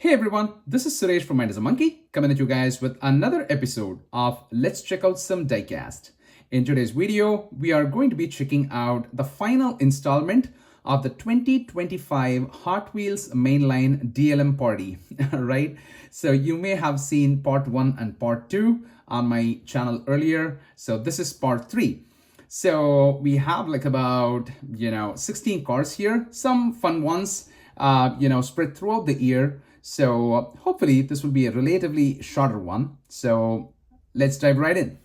Hey everyone, this is Suresh from Mind as a Monkey coming at you guys with another episode of Let's Check Out Some Diecast. In today's video, we are going to be checking out the final installment of the 2025 Hot Wheels Mainline DLM Party, right? So you may have seen part 1 and part 2 on my channel earlier. So this is part 3. So we have like about, 16 cars here, some fun ones, spread throughout the year. So hopefully this will be a relatively shorter one. So let's dive right in.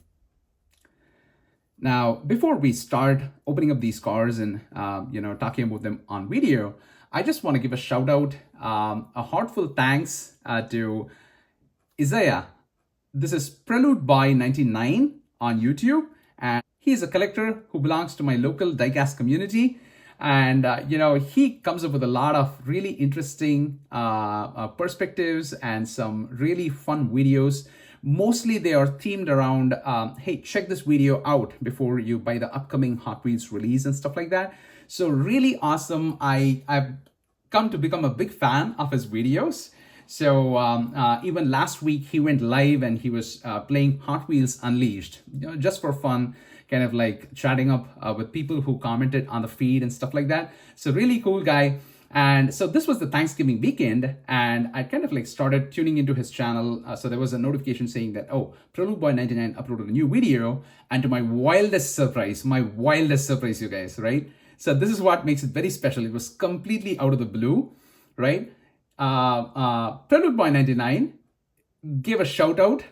Now, before we start opening up these cars and, talking about them on video, I just want to give a shout out, a heartfelt thanks to Isaiah. This is Prelude by 99 on YouTube. And he is a collector who belongs to my local diecast community. And, he comes up with a lot of really interesting perspectives and some really fun videos. Mostly they are themed around, hey, check this video out before you buy the upcoming Hot Wheels release and stuff like that. So really awesome. I've come to become a big fan of his videos. So even last week he went live and he was playing Hot Wheels Unleashed, just for fun, kind of like chatting up with people who commented on the feed and stuff like that. So really cool guy. And so this was the Thanksgiving weekend, and I kind of like started tuning into his channel. So there was a notification saying that, oh, Prelude Boy 99 uploaded a new video. And to my wildest surprise, you guys, right? So this is what makes it very special. It was completely out of the blue, right? Prelude Boy 99 gave a shout out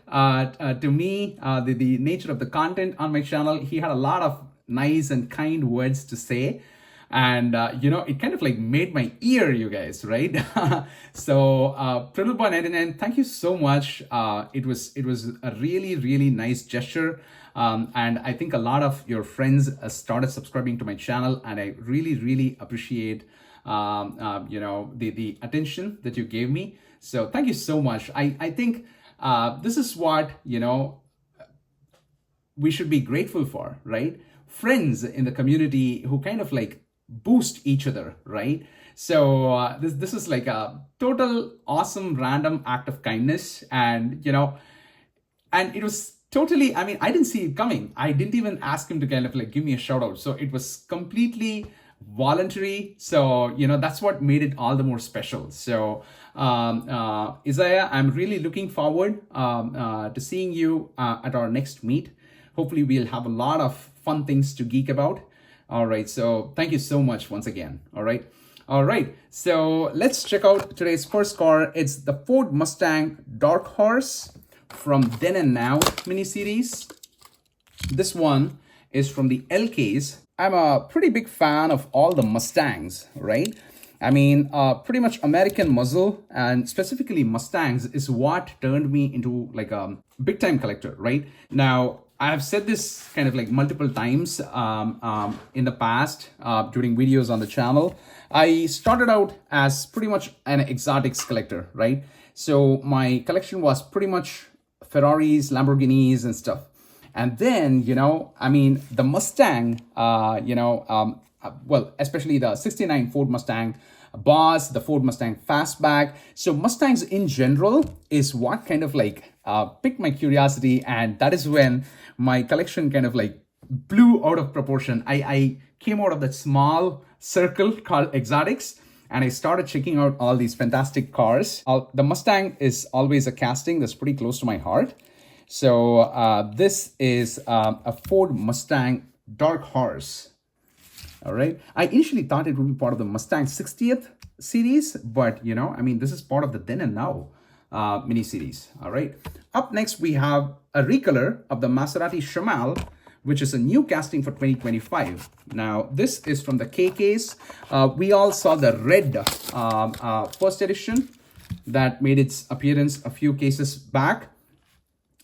to me, the nature of the content on my channel. He had a lot of nice and kind words to say. And, it kind of like made my ear, you guys, right? So Prelude Boy 99, thank you so much. It was a really, really nice gesture. And I think a lot of your friends started subscribing to my channel. And I really, really appreciate, the attention that you gave me. So thank you so much. I think this is what, we should be grateful for, right? Friends in the community who kind of like boost each other, right? So this is like a total awesome random act of kindness. And, and it was totally, I mean, I didn't see it coming. I didn't even ask him to kind of like give me a shout out. So it was completely voluntary. So, that's what made it all the more special. So, Isaiah, I'm really looking forward to seeing you at our next meet. Hopefully we'll have a lot of fun things to geek about. All right. So thank you so much once again. All right. All right. So let's check out today's first car. It's the Ford Mustang Dark Horse from Then and Now miniseries. This one is from the LKs. I'm a pretty big fan of all the Mustangs, right? I mean, pretty much American muscle and specifically Mustangs is what turned me into like a big time collector, right? Now, I have said this kind of like multiple times in the past during videos on the channel. I started out as pretty much an exotics collector, right? So my collection was pretty much Ferraris, Lamborghinis and stuff. And then, the Mustang, especially the 69 Ford Mustang Boss, the Ford Mustang Fastback. So Mustangs in general is what kind of like piqued my curiosity. And that is when my collection kind of like blew out of proportion. I came out of that small circle called exotics, and I started checking out all these fantastic cars. The Mustang is always a casting that's pretty close to my heart. So this is a Ford Mustang Dark Horse. All right. I initially thought it would be part of the Mustang 60th series, but this is part of the Then and Now mini series. All right. Up next, we have a recolor of the Maserati Shamal, which is a new casting for 2025. Now, this is from the KKs. We all saw the red first edition that made its appearance a few cases back.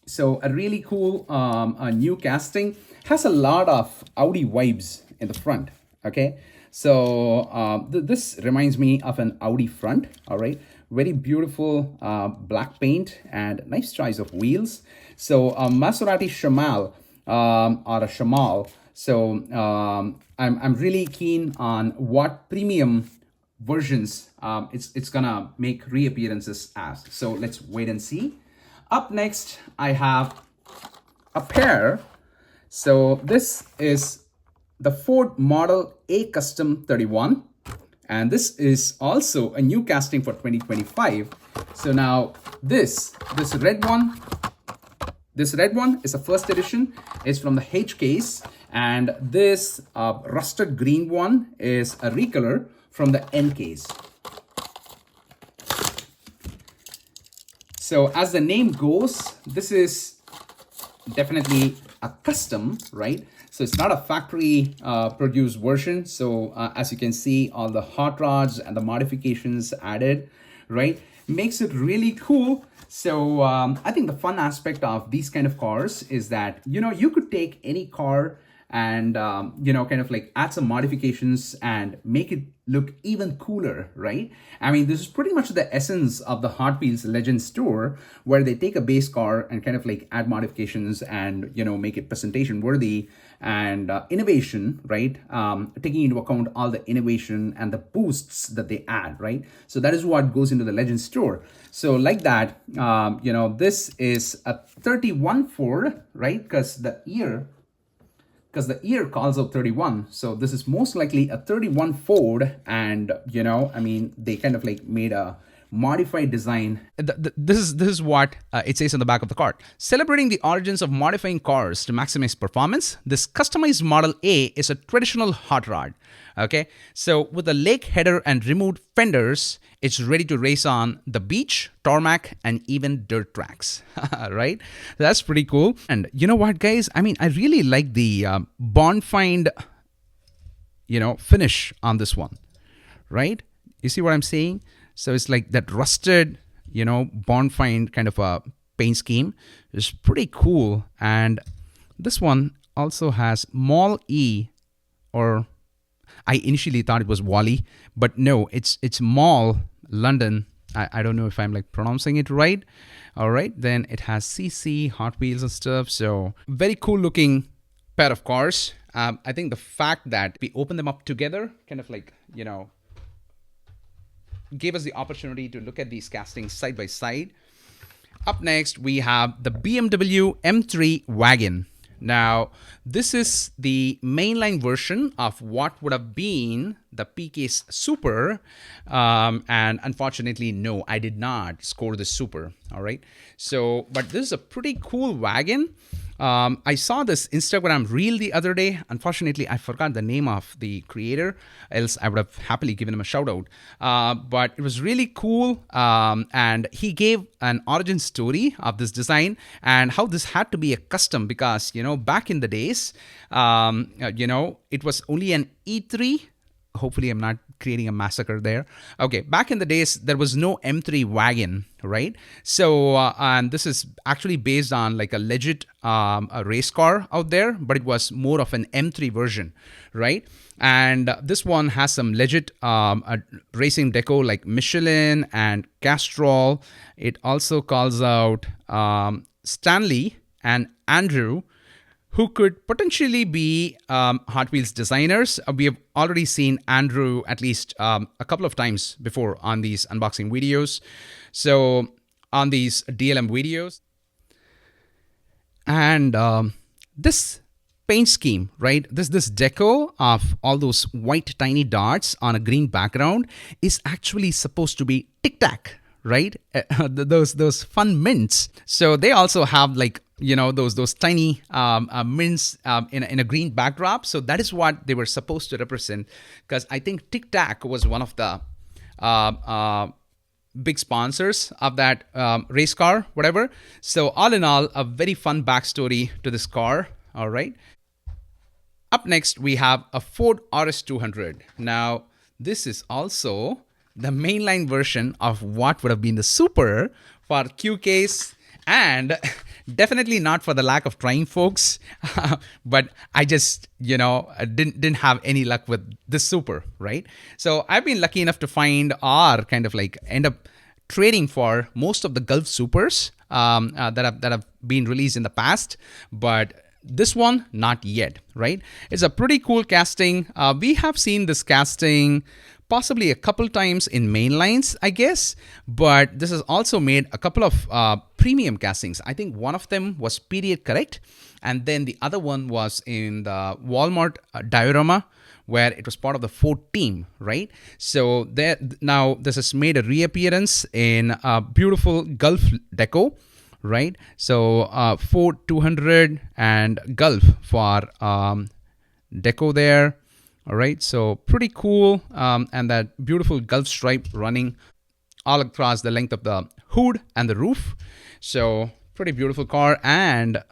So a really cool new casting. Has a lot of Audi vibes in the front. Okay, so this reminds me of an Audi front. All right, very beautiful black paint and nice choice of wheels. So Maserati Shamal or a Shamal. So I'm really keen on what premium versions it's gonna make reappearances as. So let's wait and see. Up next, I have a pair. So this is the Ford Model A Custom 31. And this is also a new casting for 2025. So now this red one, is a first edition. It's from the H case. And this rusted green one is a recolor from the N case. So as the name goes, this is definitely a custom, right? So it's not a factory produced version. So as you can see, all the hot rods and the modifications added, right? Makes it really cool. So I think the fun aspect of these kind of cars is that, you know, you could take any car and, you know, kind of like add some modifications and make it look even cooler, right? I mean, this is pretty much the essence of the Hot Wheels Legends tour, where they take a base car and kind of like add modifications and, you know, make it presentation worthy and innovation, right? Taking into account all the innovation and the boosts that they add, right? So that is what goes into the Legends tour. So like that, you know, this is a 31 Ford, right? Because the ear calls out 31. So this is most likely a 31 Ford. And, you know, I mean, they kind of like made a modified design. This is what it says on the back of the car. Celebrating the origins of modifying cars to maximize performance, this customized Model A is a traditional hot rod. Okay, so with a lake header and removed fenders, it's ready to race on the beach, tarmac, and even dirt tracks, right? That's pretty cool. And you know what, guys? I mean, I really like the Bond Find, you know, finish on this one, right? You see what I'm saying? So it's like that rusted, you know, Bond Find kind of a paint scheme. It's pretty cool. And this one also has Mall E, or I initially thought it was Wally, but no, it's Mall London. I don't know if I'm like pronouncing it right. All right, then it has CC, Hot Wheels and stuff. So very cool looking pair of cars. I think the fact that we open them up together kind of like, you know, gave us the opportunity to look at these castings side by side. Up next, we have the BMW M3 wagon. Now, this is the mainline version of what would have been the PK's Super. And unfortunately, no, I did not score the Super. All right. So, but this is a pretty cool wagon. I saw this Instagram reel the other day. Unfortunately, I forgot the name of the creator, else I would have happily given him a shout out. But it was really cool. And he gave an origin story of this design and how this had to be a custom because, you know, back in the days, you know, it was only an E3. Hopefully I'm not creating a massacre there. Okay, back in the days, there was no M3 wagon, right? So, and this is actually based on like a legit a race car out there, but it was more of an M3 version, right? And this one has some legit racing deco like Michelin and Castrol. It also calls out Stanley and Andrew, who could potentially be Hot Wheels designers. We have already seen Andrew at least a couple of times before on these unboxing videos. So on these DLM videos. And this paint scheme, right? This deco of all those white tiny dots on a green background is actually supposed to be Tic Tac, right? Those fun mints. So they also have like, you know, those tiny mints in a green backdrop. So that is what they were supposed to represent, because I think Tic Tac was one of the big sponsors of that race car, whatever. So all in all, a very fun backstory to this car. All right. Up next, we have a Ford RS200. Now, this is also the mainline version of what would have been the Super for QKs, and definitely not for the lack of trying, folks. But I just, you know, didn't have any luck with this Super, right? So I've been lucky enough to find or kind of like end up trading for most of the Gulf Supers that have been released in the past, but this one, not yet, right? It's a pretty cool casting. We have seen this casting possibly a couple times in main lines, I guess. But this has also made a couple of premium castings. I think one of them was period correct, and then the other one was in the Walmart diorama, where it was part of the Ford team, right? So there now this has made a reappearance in a beautiful Gulf deco, right? So Ford 200 and Gulf for deco there. All right, so pretty cool, and that beautiful Gulf stripe running all across the length of the hood and the roof. So pretty beautiful car, and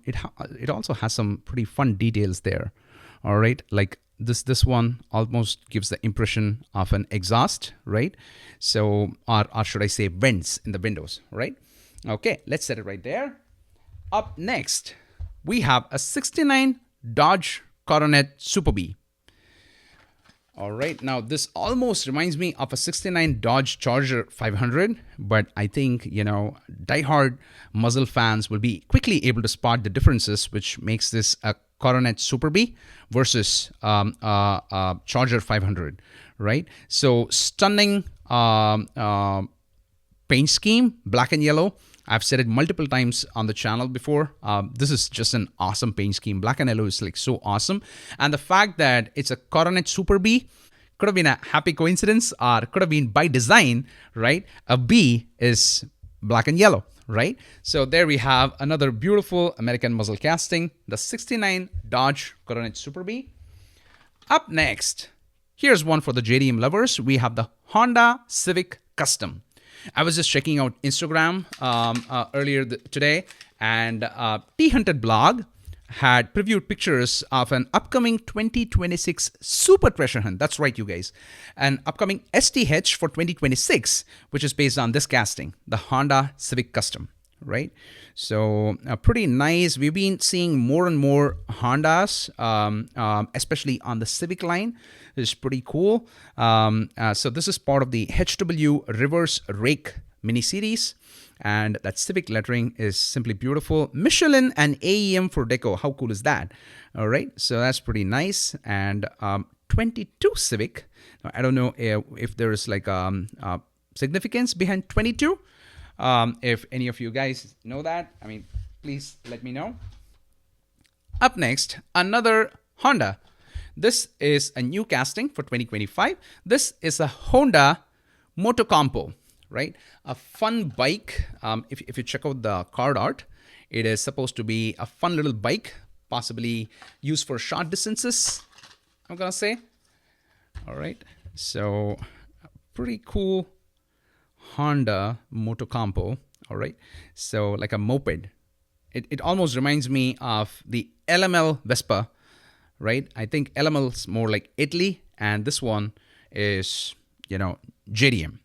it also has some pretty fun details there. All right, like this one almost gives the impression of an exhaust, right? So or should I say vents in the windows, right? Okay, let's set it right there. Up next, we have a 69 Dodge Coronet Super B. All right, now this almost reminds me of a 69 Dodge Charger 500, but I think, diehard muzzle fans will be quickly able to spot the differences, which makes this a Coronet Super B versus Charger 500, right? So stunning paint scheme, black and yellow. I've said it multiple times on the channel before. This is just an awesome paint scheme. Black and yellow is like so awesome. And the fact that it's a Coronet Super B could have been a happy coincidence or could have been by design, right? A B is black and yellow, right? So there we have another beautiful American muzzle casting, the 69 Dodge Coronet Super B. Up next, here's one for the JDM lovers. We have the Honda Civic Custom. I was just checking out Instagram earlier today, and T-Hunted blog had previewed pictures of an upcoming 2026 Super Treasure Hunt. That's right, you guys. An upcoming STH for 2026, which is based on this casting, the Honda Civic Custom, right? So pretty nice. We've been seeing more and more Hondas, especially on the Civic line. It's pretty cool. So this is part of the HW Reverse Rake mini series, and that Civic lettering is simply beautiful. Michelin and AEM for deco. How cool is that? All right, so that's pretty nice. And 22 Civic. Now, I don't know if there's like significance behind 22. If any of you guys know that, I mean, please let me know. Up next, another Honda. This is a new casting for 2025. This is a Honda Motocompo, right? A fun bike. If you check out the card art, it is supposed to be a fun little bike, possibly used for short distances, I'm gonna say. All right, so pretty cool Honda Motocompo. All right, so like a moped. It almost reminds me of the LML Vespa, right? I think LML's more like Italy, and this one is, JDM.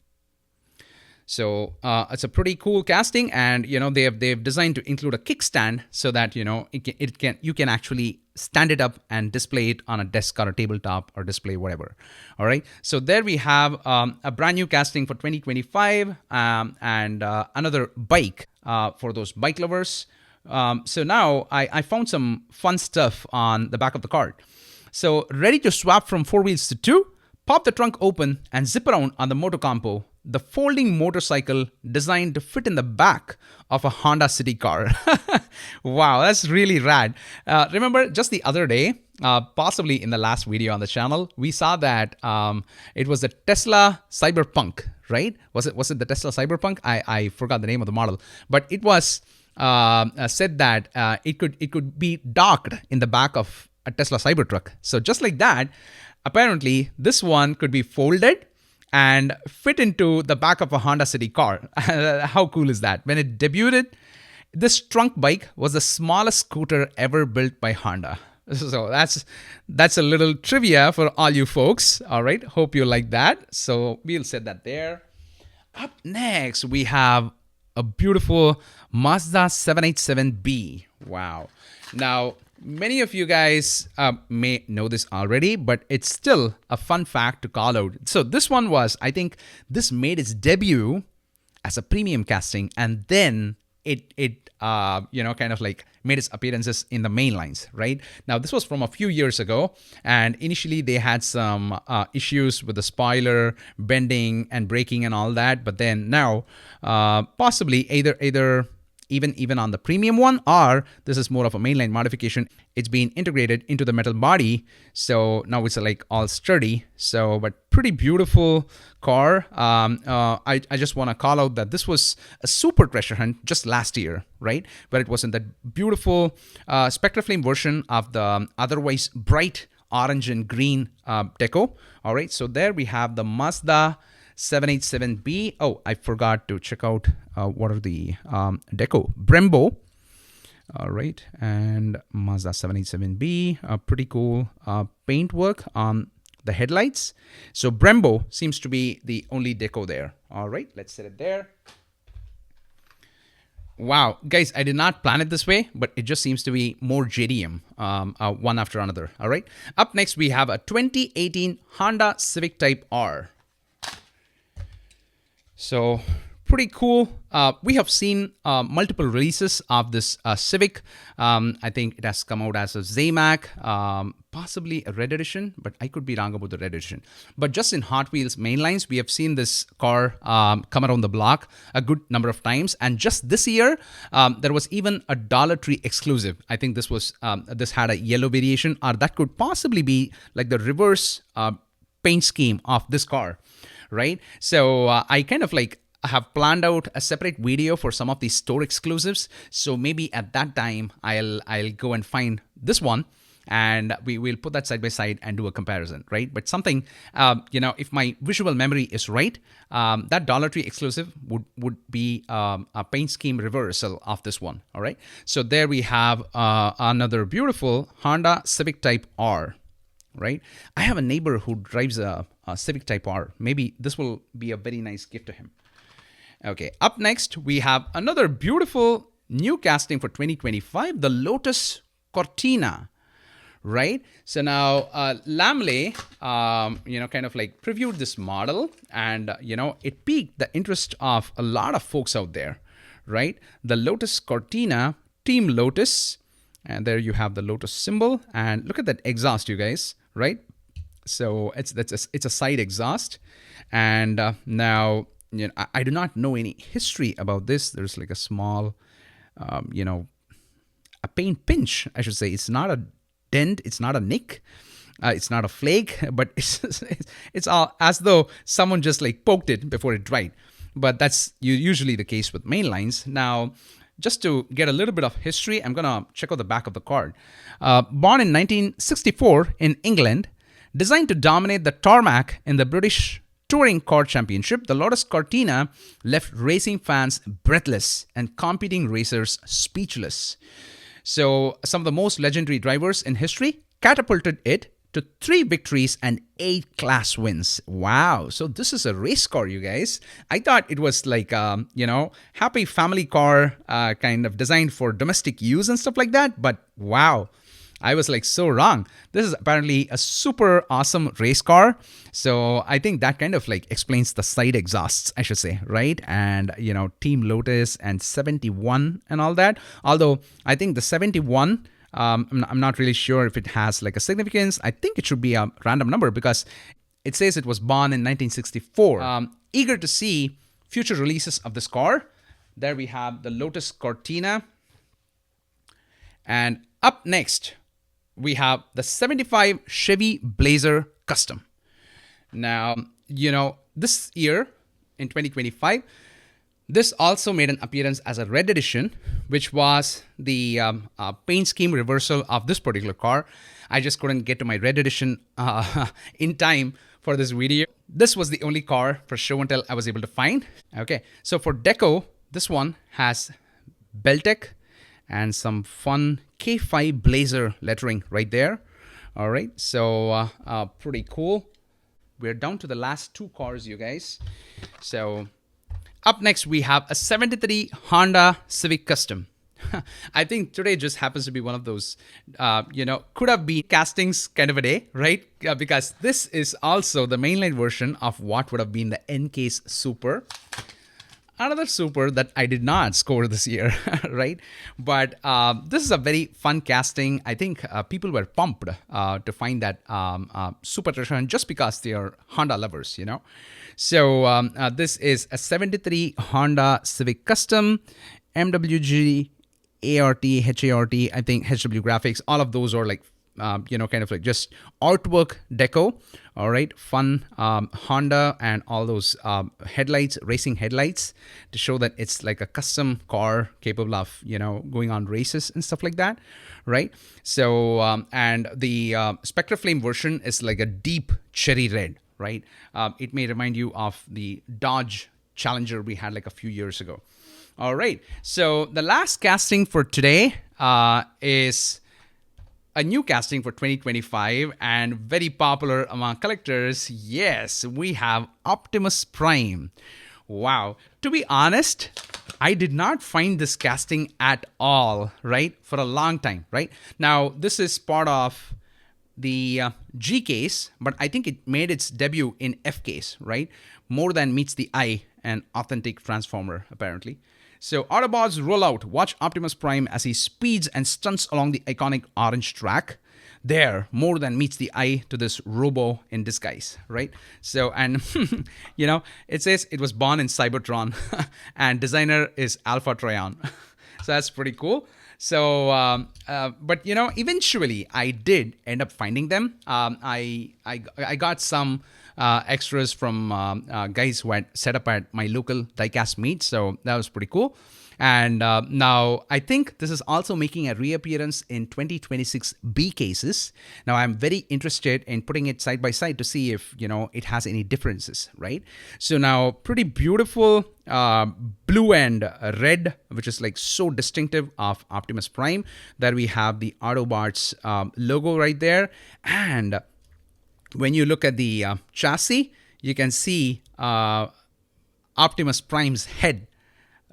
So it's a pretty cool casting, and they've designed to include a kickstand so that you can actually stand it up and display it on a desk or a tabletop or display whatever. All right. So there we have a brand new casting for 2025, and another bike for those bike lovers. So now I found some fun stuff on the back of the card. So ready to swap from 4 wheels to 2? Pop the trunk open and zip around on the Motocompo, the folding motorcycle designed to fit in the back of a Honda City car. Wow, that's really rad. Remember just the other day, possibly in the last video on the channel, we saw that it was a Tesla Cyberpunk, right? Was it the Tesla Cyberpunk? I forgot the name of the model, but it was said that it could be docked in the back of a Tesla Cybertruck. So just like that, apparently this one could be folded and fit into the back of a Honda City car. How cool is that? When it debuted, this trunk bike was the smallest scooter ever built by Honda. So that's a little trivia for all you folks. All right, hope you like that. So we'll set that there. Up next, we have a beautiful Mazda 787B. Wow. Now, many of you guys may know this already, but it's still a fun fact to call out. So this one I think this made its debut as a premium casting, and then kind of like made its appearances in the main lines, right? Now, this was from a few years ago, and initially they had some issues with the spoiler, bending and braking and all that. But then now, possibly either even on the premium one, or this is more of a mainline modification. It's been integrated into the metal body, so now it's like all sturdy. So, but pretty beautiful car. I just want to call out that this was a super treasure hunt just last year, right? But it was in that beautiful Spectraflame version of the otherwise bright orange and green deco. All right, so there we have the Mazda 787B. Oh, I forgot to check out what are the deco. Brembo. All right, and Mazda 787B. Pretty cool paintwork on the headlights. So Brembo seems to be the only deco there. All right, let's set it there. Wow, guys, I did not plan it this way, but it just seems to be more JDM, one after another. All right, up next we have a 2018 Honda Civic Type R. So pretty cool. We have seen multiple releases of this Civic. I think it has come out as a Zamac, possibly a red edition, but I could be wrong about the red edition. But just in Hot Wheels mainlines, we have seen this car come around the block a good number of times. And just this year, there was even a Dollar Tree exclusive. I think this had a yellow variation, or that could possibly be like the reverse paint scheme of this car. Right? So I kind of like have planned out a separate video for some of these store exclusives. So maybe at that time, I'll go and find this one, and we'll put that side by side and do a comparison, right? But something, if my visual memory is right, that Dollar Tree exclusive would be a paint scheme reversal of this one, all right? So there we have another beautiful Honda Civic Type R. Right? I have a neighbor who drives a Civic Type R. Maybe this will be a very nice gift to him. Okay, up next, we have another beautiful new casting for 2025, the Lotus Cortina. Right? So now, Lamley, kind of like previewed this model, and, it piqued the interest of a lot of folks out there. Right? The Lotus Cortina, Team Lotus. And there you have the Lotus symbol, and look at that exhaust, you guys, right? So it's a side exhaust, and now I do not know any history about this. There's like a small, a paint pinch, I should say. It's not a dent, it's not a nick, it's not a flake, but it's all as though someone just like poked it before it dried. But that's usually the case with mainlines. Now, just to get a little bit of history, I'm going to check out the back of the card. Born in 1964 in England, designed to dominate the tarmac in the British Touring Car Championship, the Lotus Cortina left racing fans breathless and competing racers speechless. So some of the most legendary drivers in history catapulted it to 3 victories and 8 class wins. Wow. So this is a race car, you guys. I thought it was like, happy family car, kind of designed for domestic use and stuff like that. But wow, I was like so wrong. This is apparently a super awesome race car. So I think that kind of like explains the side exhausts, I should say, right? And, Team Lotus and 71 and all that. Although I think the 71... I'm not really sure if it has like a significance. I think it should be a random number because it says it was born in 1964. Eager to see future releases of this car. There we have the Lotus Cortina. And up next, we have the 75 Chevy Blazer Custom. Now, this year in 2025, this also made an appearance as a red edition, which was the paint scheme reversal of this particular car. I just couldn't get to my red edition in time for this video. This was the only car for show and tell I was able to find. Okay, so for deco, this one has Beltec and some fun K5 Blazer lettering right there. All right, so pretty cool. We're down to the last 2 cars, you guys. So up next, we have a 73 Honda Civic Custom. I think today just happens to be one of those, could have been castings kind of a day, right? Because this is also the mainline version of what would have been the N-Case Super. Another super that I did not score this year, right? But this is a very fun casting. I think people were pumped to find that super treasure hunt just because they are Honda lovers, you know. So this is a 73 Honda Civic Custom, MWG, ART, HART, I think HW graphics, all of those are like, kind of like just artwork deco. All right, fun Honda and all those headlights, racing headlights, to show that it's like a custom car capable of, going on races and stuff like that, right? So, and the Spectre Flame version is like a deep cherry red, right? It may remind you of the Dodge Challenger we had like a few years ago. All right. So the last casting for today is a new casting for 2025 and very popular among collectors. Yes, we have Optimus Prime. Wow. To be honest, I did not find this casting at all, right? For a long time, right? Now, this is part of the G case, but I think it made its debut in F case, right? More than meets the eye, an authentic transformer, apparently. So Autobots roll out. Watch Optimus Prime as he speeds and stunts along the iconic orange track. There, more than meets the eye to this robo in disguise, right? So, and, it says it was born in Cybertron and designer is Alpha Trion. So that's pretty cool. So, but eventually I did end up finding them. I got some extras from guys who had set up at my local diecast meet, so that was pretty cool. And now I think this is also making a reappearance in 2026 B cases. Now I'm very interested in putting it side by side to see if it has any differences, right? So now pretty beautiful blue and red, which is like so distinctive of Optimus Prime. There we have the Autobots logo right there, and when you look at the chassis, you can see Optimus Prime's head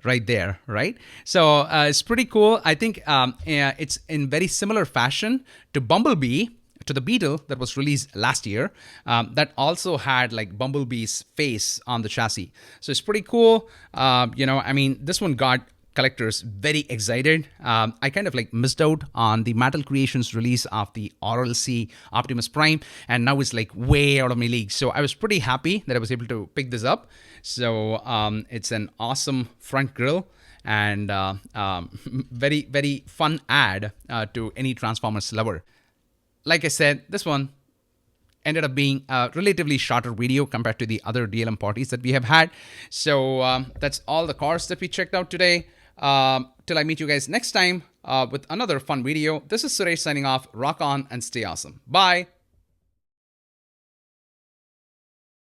right there, right? So it's pretty cool. I think it's in very similar fashion to Bumblebee, to the Beetle that was released last year, that also had like Bumblebee's face on the chassis. So it's pretty cool. This one got collectors very excited. I kind of like missed out on the Mattel Creations release of the RLC Optimus Prime, and now it's like way out of my league. So I was pretty happy that I was able to pick this up. So it's an awesome front grille and very, very fun add to any Transformers lover. Like I said, this one ended up being a relatively shorter video compared to the other DLM parties that we have had. So that's all the cars that we checked out today. Till I meet you guys next time with another fun video. This is Suresh signing off. Rock on and stay awesome. Bye.